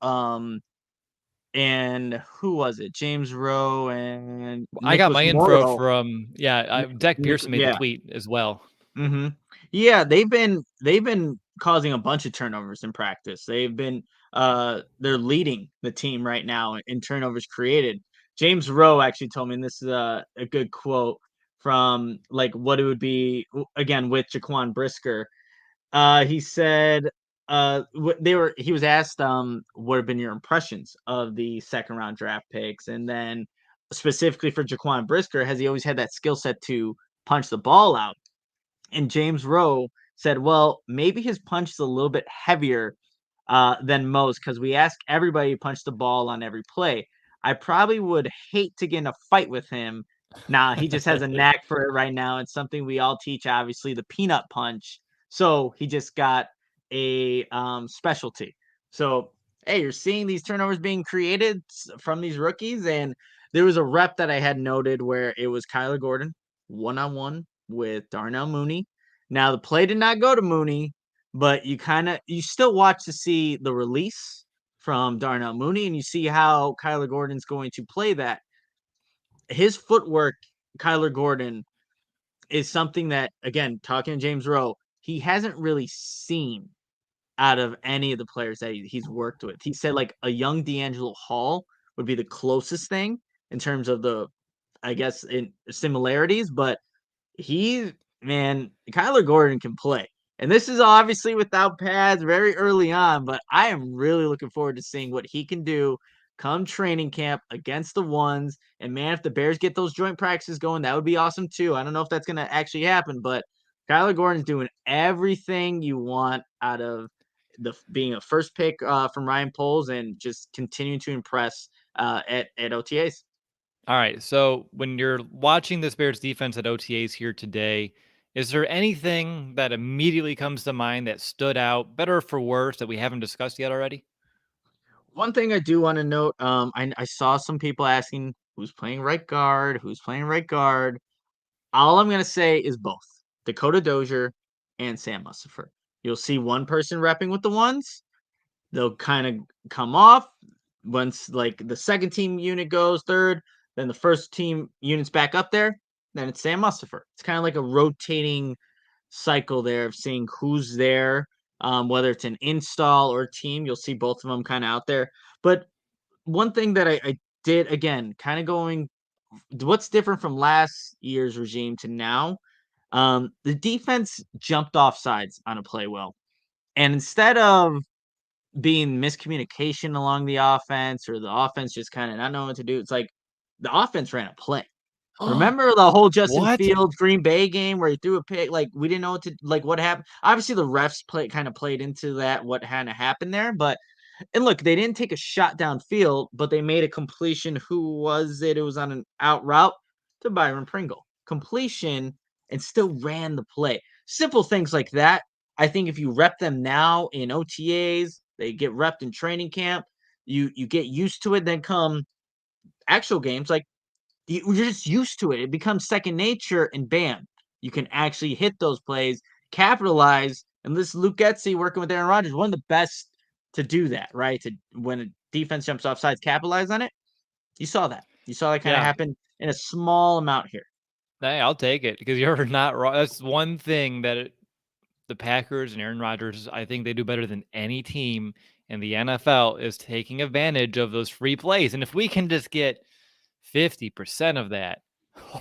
and who was it? James Rowe and I got Nicholas my info Morrow. from Deck Pearson made the Yeah. tweet as well. Hmm. Yeah, they've been causing a bunch of turnovers in practice. They're leading the team right now in turnovers created. James Rowe actually told me, and this is a good quote from like what it would be again with Jaquan Brisker. He said he was asked what have been your impressions of the second round draft picks, and then specifically for Jaquan Brisker, has he always had that skill set to punch the ball out? And James Rowe said, well, maybe his punch is a little bit heavier than most because we ask everybody to punch the ball on every play. I probably would hate to get in a fight with him. Nah, he just has a knack for it right now. It's something we all teach, obviously, the peanut punch. So he just got a specialty. So, hey, you're seeing these turnovers being created from these rookies. And there was a rep that I had noted where it was Kyler Gordon one-on-one with Darnell Mooney. Now, the play did not go to Mooney, but you still watch to see the release from Darnell Mooney, and you see how Kyler Gordon's going to play that. His footwork, Kyler Gordon, is something that, again, talking to James Rowe, he hasn't really seen out of any of the players that he's worked with. He said like a young D'Angelo Hall would be the closest thing in terms of the, I guess, in similarities, but Kyler Gordon can play. And this is obviously without pads very early on, but I am really looking forward to seeing what he can do come training camp against the ones. And man, if the Bears get those joint practices going, that would be awesome too. I don't know if that's going to actually happen, but Kyler Gordon's doing everything you want out of being a first pick from Ryan Poles and just continuing to impress at OTAs. All right. So when you're watching this Bears defense at OTAs here today, is there anything that immediately comes to mind that stood out, better or for worse, that we haven't discussed yet already? One thing I do want to note, I saw some people asking who's playing right guard, who's playing right guard. All I'm gonna say is both Dakota Dozier and Sam Mustipher. You'll see one person repping with the ones. They'll kind of come off once like the second team unit goes third, then the first team unit's back up there. Then it's Sam Mustipher. It's kind of like a rotating cycle there of seeing who's there, whether it's an install or a team. You'll see both of them kind of out there. But one thing that I did again, kind of going, what's different from last year's regime to now? The defense jumped off sides on a play well, and instead of being miscommunication along the offense or the offense just kind of not knowing what to do, it's like the offense ran a play. Remember the whole Justin What? Fields Green Bay game where he threw a pick? Like we didn't know what happened. Obviously, the refs played into that what had to happen there. But and look, they didn't take a shot downfield, but they made a completion. Who was it? It was on an out route to Byron Pringle. Completion and still ran the play. Simple things like that. I think if you rep them now in OTAs, they get repped in training camp. You get used to it. Then come actual games, like you're just used to it. It becomes second nature, and bam, you can actually hit those plays, capitalize. And this Luke Getsy working with Aaron Rodgers, one of the best to do that, right? To when a defense jumps off sides, capitalize on it. You saw that. You saw that kind of Yeah. happen in a small amount here. Hey, I'll take it because you're not wrong. That's one thing that the Packers and Aaron Rodgers, I think they do better than any team in the NFL is taking advantage of those free plays. And if we can just get 50% of that,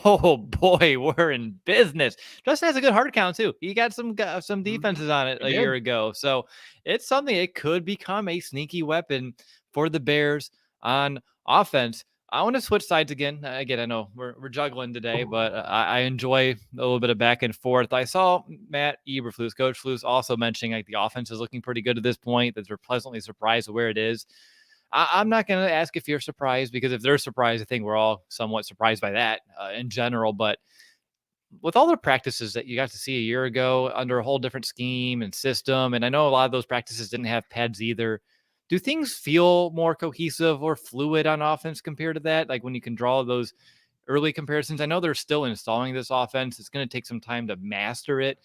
oh boy, we're in business. Justin has a good hard count too. He got some defenses on it He a did. year ago. So it's something it could become a sneaky weapon for the Bears on offense. I want to switch sides again. Again, I know we're juggling today, but I enjoy a little bit of back and forth. I saw Matt Eberflus, Coach Flus, also mentioning like the offense is looking pretty good at this point, that they're pleasantly surprised with where it is. I'm not going to ask if you're surprised, because if they're surprised, I think we're all somewhat surprised by that in general. But with all the practices that you got to see a year ago under a whole different scheme and system, and I know a lot of those practices didn't have pads either, do things feel more cohesive or fluid on offense compared to that? Like when you can draw those early comparisons. I know they're still installing this offense. It's going to take some time to master it,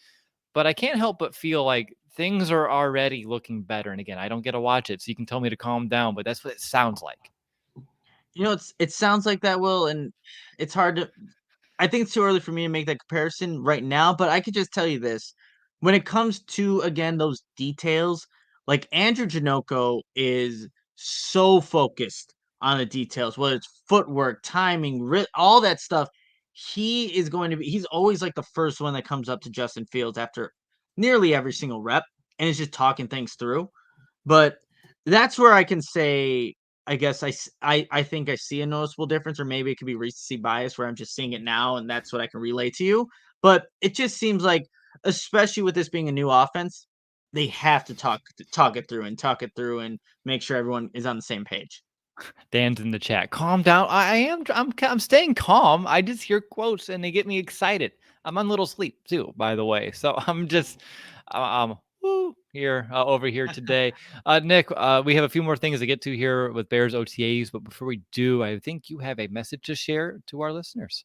but I can't help but feel like things are already looking better. And again, I don't get to watch it, so you can tell me to calm down, but that's what it sounds like. It sounds like that, Will, and it's hard to I think it's too early for me to make that comparison right now, but I could just tell you this. When it comes to, again, those details, like Andrew Janoko is so focused on the details, whether it's footwork, timing, all that stuff. He's always like the first one that comes up to Justin Fields after nearly every single rep and is just talking things through. But that's where I can say, I guess I think I see a noticeable difference, or maybe it could be recency bias where I'm just seeing it now and that's what I can relay to you. But it just seems like, especially with this being a new offense, they have to talk it through and make sure everyone is on the same page. Dan's in the chat. Calm down. I'm staying calm. I just hear quotes and they get me excited. I'm on little sleep too, by the way. So I'm just here over here today. Nick, we have a few more things to get to here with Bears OTAs, but before we do, I think you have a message to share to our listeners.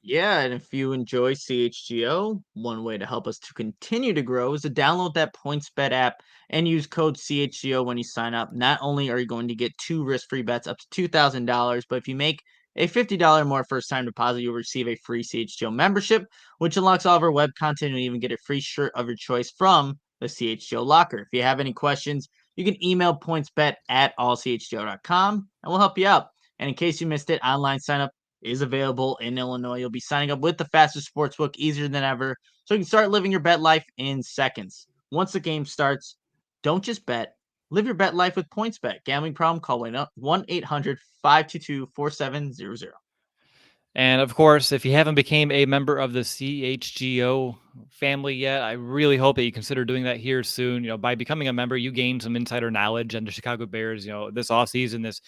Yeah, and if you enjoy CHGO, one way to help us to continue to grow is to download that PointsBet app and use code CHGO when you sign up. Not only are you going to get 2 risk-free bets up to $2,000, but if you make a $50 more first-time deposit, you'll receive a free CHGO membership, which unlocks all of our web content and even get a free shirt of your choice from the CHGO locker. If you have any questions, you can email pointsbet@allchgo.com and we'll help you out. And in case you missed it, online sign up is available in Illinois. You'll be signing up with the fastest sportsbook easier than ever, so you can start living your bet life in seconds. Once the game starts, don't just bet. Live your bet life with PointsBet. Gambling problem? Call 1-800-522-4700. And of course, if you haven't became a member of the CHGO family yet, I really hope that you consider doing that here soon. By becoming a member, you gain some insider knowledge on the Chicago Bears, this offseason, this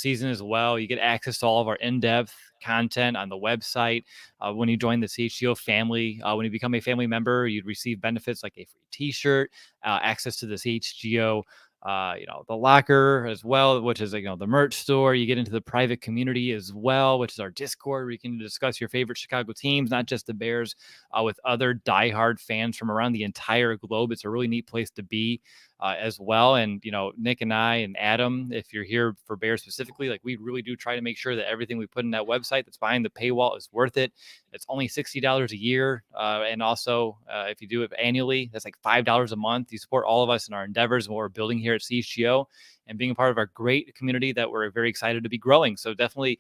season as well. You get access to all of our in-depth content on the website. When you join the CHGO family, when you become a family member, you'd receive benefits like a free t-shirt, access to the CHGO the locker as well, which is the merch store. You get into the private community as well, which is our Discord, where you can discuss your favorite Chicago teams, not just the Bears, with other diehard fans from around the entire globe. It's a really neat place to be as well. And Nick and I and Adam, if you're here for Bears specifically, like we really do try to make sure that everything we put in that website that's behind the paywall is worth it. It's only $60 a year, and also if you do it annually, that's like $5 a month. You support all of us in our endeavors and what we're building here at CHGO, and being a part of our great community that we're very excited to be growing. So definitely,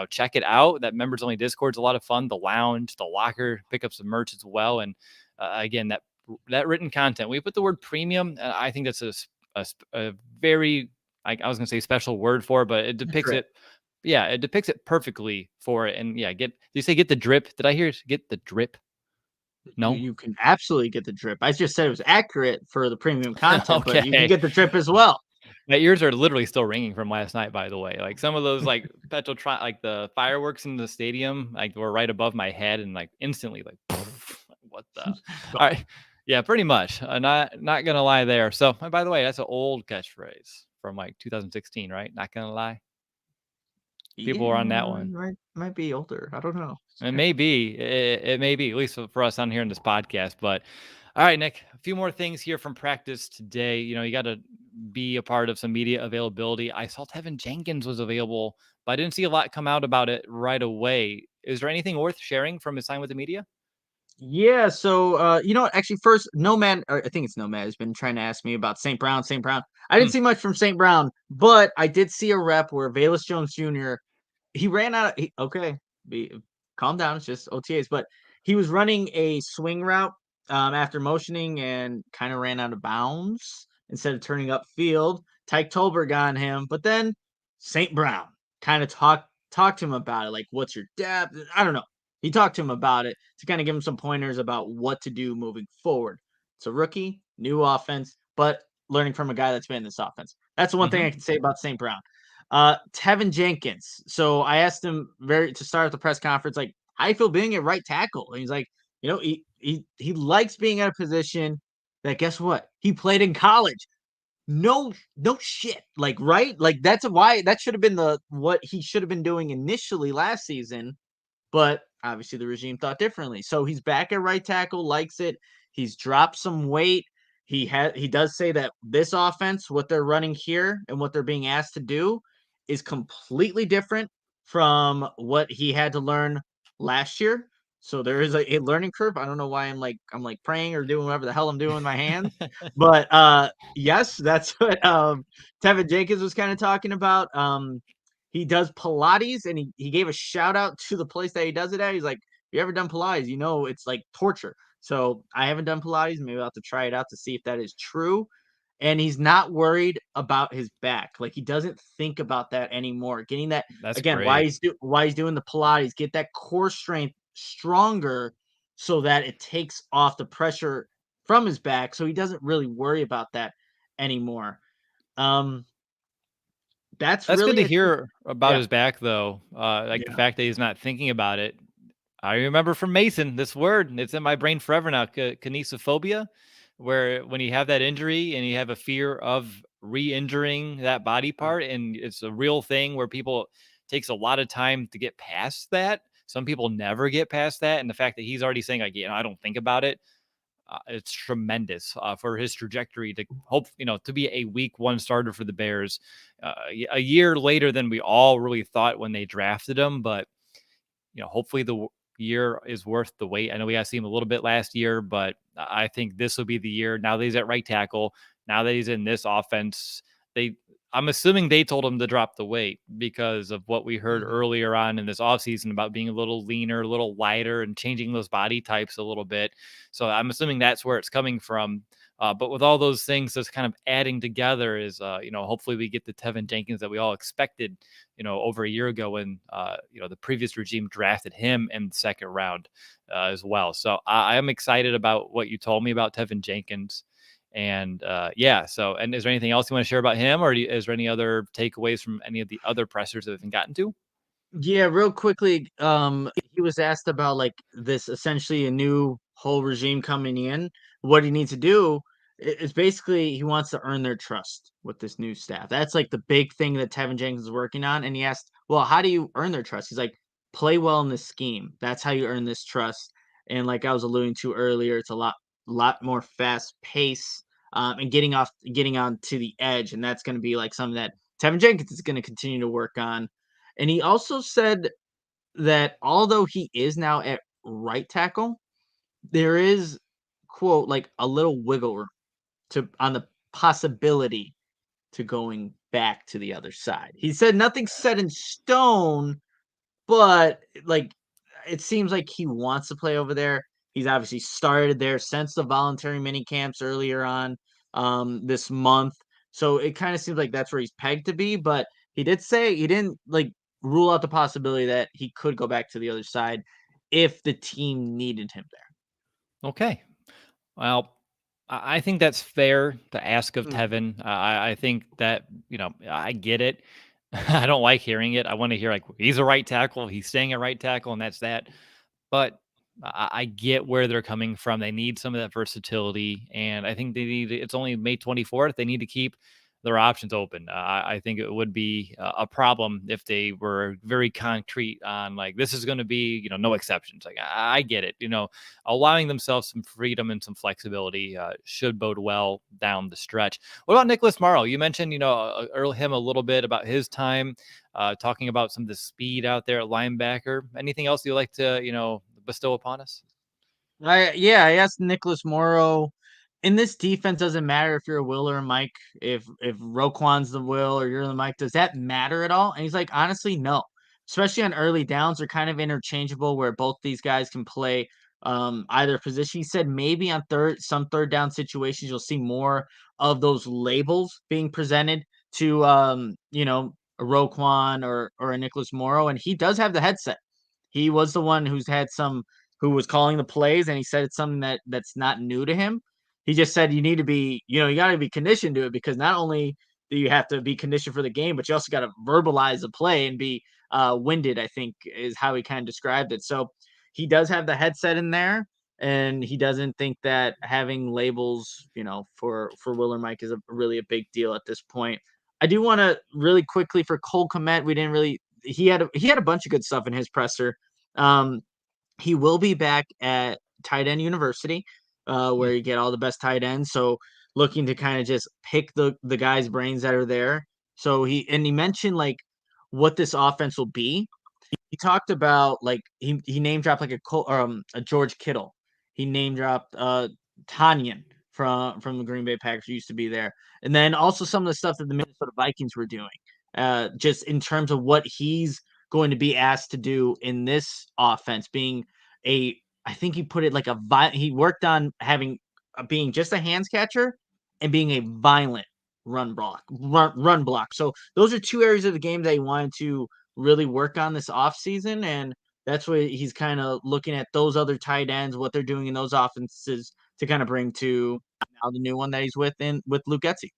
check it out. That members only Discord is a lot of fun. The lounge, the locker, pick up some merch as well, and again, that written content. We put the word premium. I think that's a very, I was going to say special word for it, but it depicts it. Yeah, it depicts it perfectly for it. And yeah, did you say get the drip? Did I hear get the drip? No, You can absolutely get the drip. I just said it was accurate for the premium content, but you can okay. get the drip as well. My ears are literally still ringing from last night, by the way. Like some of those like like the fireworks in the stadium, like were right above my head and like instantly like what the all right. Yeah, pretty much. Not gonna lie there. So by the way, that's an old catchphrase from like 2016, right? Not gonna lie. People were on that one. Might be older. I don't know. It may be. It may be, at least for us on here in this podcast. But all right, Nick, a few more things here from practice today. You got to be a part of some media availability. I saw Tevin Jenkins was available, but I didn't see a lot come out about it right away. Is there anything worth sharing from his time with the media? Yeah, so actually first Nomad, or I think it's Nomad, has been trying to ask me about St. Brown. I didn't see much from St. Brown, but I did see a rep where Velus Jones Jr. he ran out of calm down, it's just OTAs, but he was running a swing route after motioning and kind of ran out of bounds instead of turning upfield. Tyke Tolberg on him, but then St. Brown kind of talked to him about it, like what's your depth? I don't know. He talked to him about it to kind of give him some pointers about what to do moving forward. It's a rookie, new offense, but learning from a guy that's been in this offense. That's the one thing I can say about St. Brown. Tevin Jenkins. So I asked him to start the press conference, like, how do you feel being at right tackle? And he's like, he likes being in a position that, guess what? He played in college. No shit. Like, right? Like, that's why that should have been what he should have been doing initially last season. but obviously the regime thought differently. So he's back at right tackle, likes it. He's dropped some weight. He does say that this offense, what they're running here and what they're being asked to do, is completely different from what he had to learn last year. So there is a learning curve. I don't know why I'm like praying or doing whatever the hell I'm doing with my hands. But yes, that's what Tevin Jenkins was kind of talking about. He does Pilates, and he gave a shout out to the place that he does it at. He's like, if you ever done Pilates, you know it's like torture. So I haven't done Pilates. Maybe I'll have to try it out to see if that is true. And he's not worried about his back. Like he doesn't think about that anymore. Getting that That's again, great. why he's doing the Pilates, get that core strength stronger so that it takes off the pressure from his back. So he doesn't really worry about that anymore. Um, that's That's good really, to I think, hear about yeah, his back, though. Like the yeah. fact that he's not thinking about it. I remember from Mason this word. It's in my brain forever now. Kinesiophobia, where when you have that injury and you have a fear of re-injuring that body part, and it's a real thing where people takes a lot of time to get past that. Some people never get past that, and the fact that he's already saying like, I don't think about it. It's tremendous for his trajectory to hope, to be a week one starter for the Bears a year later than we all really thought when they drafted him. But, hopefully the year is worth the wait. I know we got to see him a little bit last year, but I think this will be the year. Now that he's at right tackle, now that he's in this offense, I'm assuming they told him to drop the weight because of what we heard Mhm. earlier on in this offseason about being a little leaner, a little lighter, and changing those body types a little bit. So I'm assuming that's where it's coming from. But with all those things that's kind of adding together is, hopefully we get the Tevin Jenkins that we all expected, over a year ago when, the previous regime drafted him in the second round as well. So I am excited about what you told me about Tevin Jenkins. And yeah, and is there anything else you want to share about him, or is there any other takeaways from any of the other pressers that have been gotten to? Yeah, real quickly, he was asked about like this essentially a new whole regime coming in. What he needs to do is basically he wants to earn their trust with this new staff. That's like the big thing that Tevin Jenkins is working on. And he asked, well, how do you earn their trust? He's like, play well in this scheme. That's how you earn this trust. And like I was alluding to earlier, it's a lot more fast pace, and getting on to the edge. And that's going to be like something that Tevin Jenkins is going to continue to work on. And he also said that although he is now at right tackle, there is, quote, like a little wiggle room to on the possibility to going back to the other side. He said nothing's set in stone, but like it seems like he wants to play over there. He's obviously started there since the voluntary mini camps earlier on this month. So it kind of seems like that's where he's pegged to be, but he did say he didn't like rule out the possibility that he could go back to the other side if the team needed him Okay. Well, I think that's fair to ask of there. Tevin. I think that, I get it. I don't like hearing it. I want to hear like he's a right tackle, he's staying at right tackle, and that's that. But I get where they're coming from. They need some of that versatility, and I think they need. It's only May 24th. They need to keep their options open. I think it would be a problem if they were very concrete on like this is going to be, no exceptions. Like I get it. Allowing themselves some freedom and some flexibility should bode well down the stretch. What about Nicholas Morrow? You mentioned, him a little bit about his time, talking about some of the speed out there at linebacker. Anything else you like to, bestow upon us? I asked Nicholas Morrow. In this defense, doesn't matter if you're a Will or a Mike. If Roquan's the Will or you're the Mike, does that matter at all? And he's like, honestly, no. Especially on early downs, they're kind of interchangeable where both these guys can play either position. He said maybe on some third down situations you'll see more of those labels being presented to a Roquan or a Nicholas Morrow, and he does have the headset. He was the one who was calling the plays, and he said it's something that's not new to him. He just said you need to be, you got to be conditioned to it because not only do you have to be conditioned for the game, but you also got to verbalize the play and be winded, I think is how he kind of described it. So he does have the headset in there, and he doesn't think that having labels, for Will or Mike is really a big deal at this point. I do want to really quickly for Cole Kmet, we didn't really he had a bunch of good stuff in his presser. He will be back at Tight End University, where you get all the best tight ends. So looking to kind of just pick the guys' brains that are there. So he mentioned like what this offense will be. He talked about like he name dropped like a George Kittle. He name dropped Tanyan from the Green Bay Packers, who used to be there, and then also some of the stuff that the Minnesota Vikings were doing. Just in terms of what he's going to be asked to do in this offense, being I think he put it like he worked on having being just a hands catcher and being a violent run block. So those are two areas of the game that he wanted to really work on this offseason, and that's what he's kind of looking at those other tight ends, what they're doing in those offenses to kind of bring to now the new one that he's with Luke Getsy.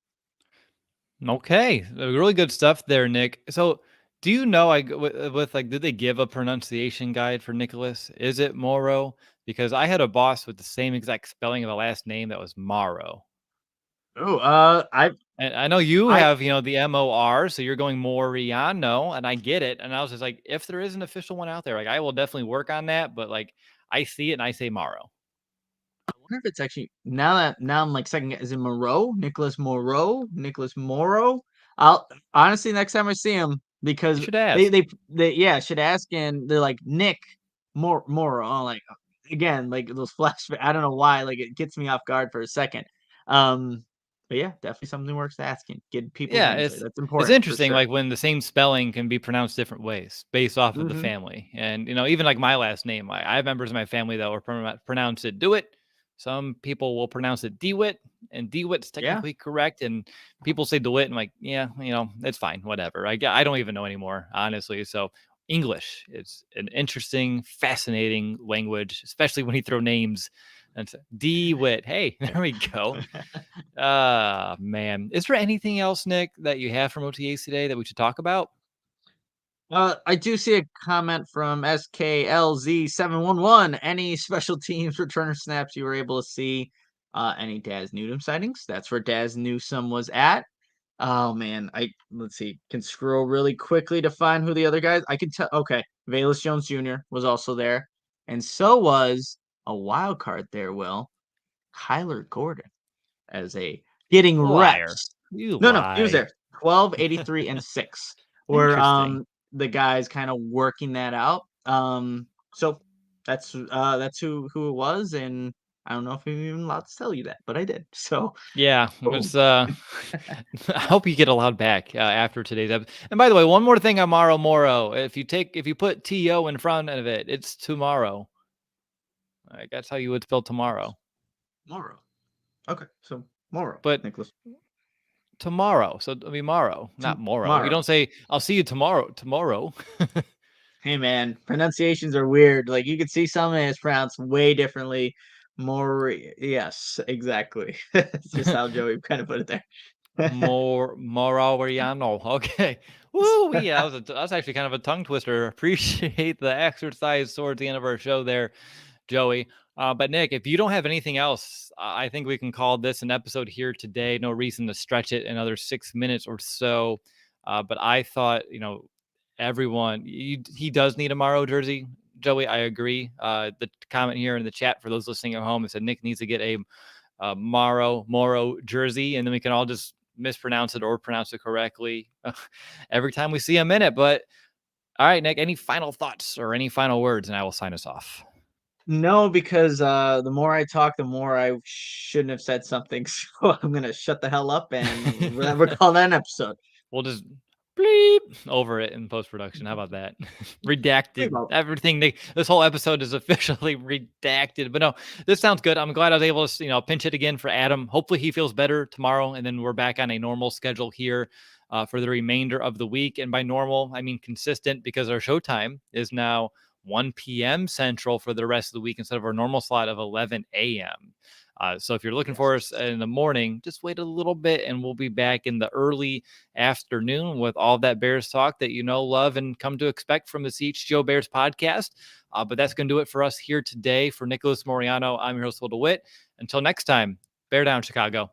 Okay, really good stuff there, Nick. So, do you know, with like, did they give a pronunciation guide for Nicholas? Is it Morrow? Because I had a boss with the same exact spelling of the last name that was Morrow. Oh, And I know you have, the MOR, so you're going Moriano, and I get it. And I was just like, if there is an official one out there, like I will definitely work on that. But like, I see it and I say Morrow. I wonder if it's actually now I'm like second. Is it Moreau? Nicholas Moreau? Nicholas Morrow? I'll honestly next time I see him You because should ask. they should ask, and they're like Nick Morrow. I'm like again like those flashbacks. I don't know why, like it gets me off guard for a second. But yeah, definitely something worth asking. Get people's Yeah, names right. That's it's important for interesting, sure. like when the same spelling can be pronounced different ways based off of the Mm-hmm. family. And even like my last name, I have members of my family that will pronounce it Dewitt. Some people will pronounce it DeWitt, and DeWitt's Yeah. technically correct. And people say DeWitt, and like, yeah, it's fine, whatever. I don't even know anymore, honestly. So English is an interesting, fascinating language, especially when you throw names. And DeWitt, hey, there we go. Man. Is there anything else, Nick, that you have from OTAs today that we should talk about? I do see a comment from SKLZ711. Any special teams returner snaps you were able to see? Any Daz Newsome sightings? That's where Daz Newsome was at. Oh man, let's see. Can scroll really quickly to find who the other guys. I can tell. Okay, Velus Jones Jr. was also there, and so was a wild card there. Will Kyler Gordon as a getting Liar. reps. You No, he was lie. there. 12, 83, and 6 were Interesting. the guys kind of working that out. So that's who it was, and I don't know if I'm even allowed to tell you that, but I did. So Yeah, boom. it's I hope you get allowed back after today's episode. And by the way, one more thing on Moro. If you put TO in front of it, it's tomorrow. Like, that's how you would spell tomorrow. Tomorrow. Okay, so tomorrow, But Nicholas. tomorrow. So it'll be Morrow, not Moro. You Tomorrow. don't say I'll see you tomorrow. Hey man, pronunciations are weird. Like you could see something is pronounced way differently. More, yes, exactly. It's just how Joey kind of put it there. Moriano. Okay. Woo, yeah, that was actually kind of a tongue twister. Appreciate the exercise towards the end of our show there, Joey. But Nick, if you don't have anything else, I think we can call this an episode here today. No reason to stretch it another 6 minutes or so. But I thought, everyone, he does need a Morrow jersey. Joey, I agree. The comment here in the chat for those listening at home, it said Nick needs to get a Morrow jersey, and then we can all just mispronounce it or pronounce it correctly every time we see him in it. But all right, Nick, any final thoughts or any final words, and I will sign us off. No, because the more I talk, the more I shouldn't have said something. So I'm gonna shut the hell up and we'll call that an episode. We'll just bleep over it in post-production. How about that? Redacted. Everything. This whole episode is officially redacted. But no, this sounds good. I'm glad I was able to, pinch it again for Adam. Hopefully he feels better tomorrow, and then we're back on a normal schedule here for the remainder of the week. And by normal, I mean consistent, because our showtime is now 1 p.m. Central for the rest of the week instead of our normal slot of 11 a.m. So if you're looking for us in the morning, just wait a little bit and we'll be back in the early afternoon with all that Bears talk that love, and come to expect from the CHGO Bears podcast. But that's going to do it for us here today. For Nicholas Moriano, I'm your host, Will DeWitt. Until next time, Bear down, Chicago.